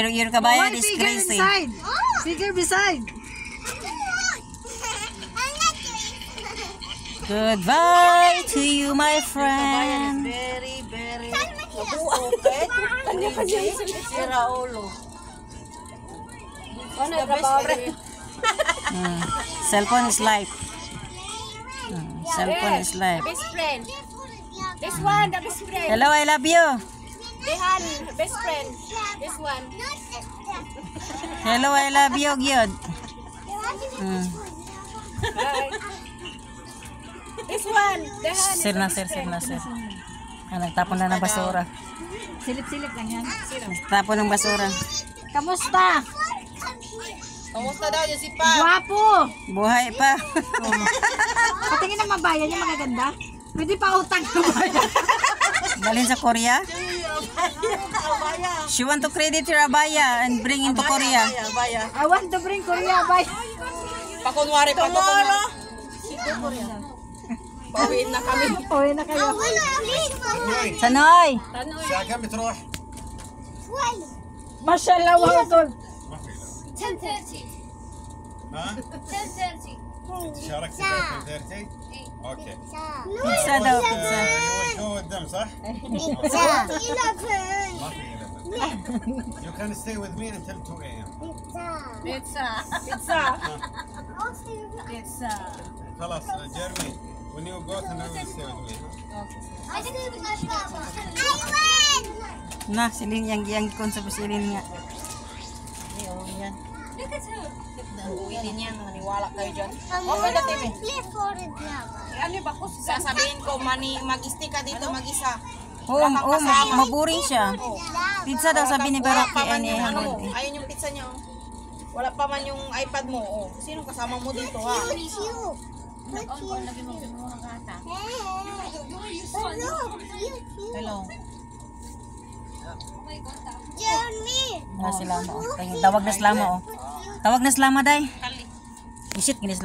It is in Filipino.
Your kabayan is crazy. Figure beside. Goodbye to you, my friend. Very, very okay. Kanya-kanya sira ulo. Ano trabaho? Cellphone is life. Cellphone is life. Best friend. This one, the best friend. Hello, I love you. Dehan, best friend. This one. Hello, I love you, Gyud. Bye. This one, Dehan. Sir na, sir. Nagtapon na ng basura. Silip-silip lang yan. Tapon ng basura. Kamusta? Kamusta daw yung si Pa? Guwapo. Buhay pa. Patingin ng mabayan niya mga ganda. Pwede pa utang ng bayan. Dalhin sa Korea. She want to credit your abaya and bring into Korea. Baya. I want to bring Korea by. Pakunwari pa to. Bawiin na kami. Uwi na kayo. Sanoy. الساعة كم بتروح؟ Mashallah, wakol. 10:30. ها؟ 10:30. شاركت في 30؟ اوكي. Pizza daw, pizza. شو الدم صح؟ Pizza. ما في 11. You can stay with me until 2 a.m. Pizza. Pizza. خلاص جيرمي when you go then you will stay with me. Na, silin yang kon sa silin nga. Uwiin yan. Maniwala kayo dyan. Okay na, TV. Ano ba ko? Sasabihin ko, mag-stick ka dito mag-isa. Maboring siya. Pizza daw sabi ni Barok kay Paman yung ano mo. Annie. Ayun yung pizza niya. Wala pa man yung iPad mo. Oh. Sino kasama mo dito ha? Hello. Na sila mo. Tawag na sila mo. Tawag na sila mo, day. Isit, ginis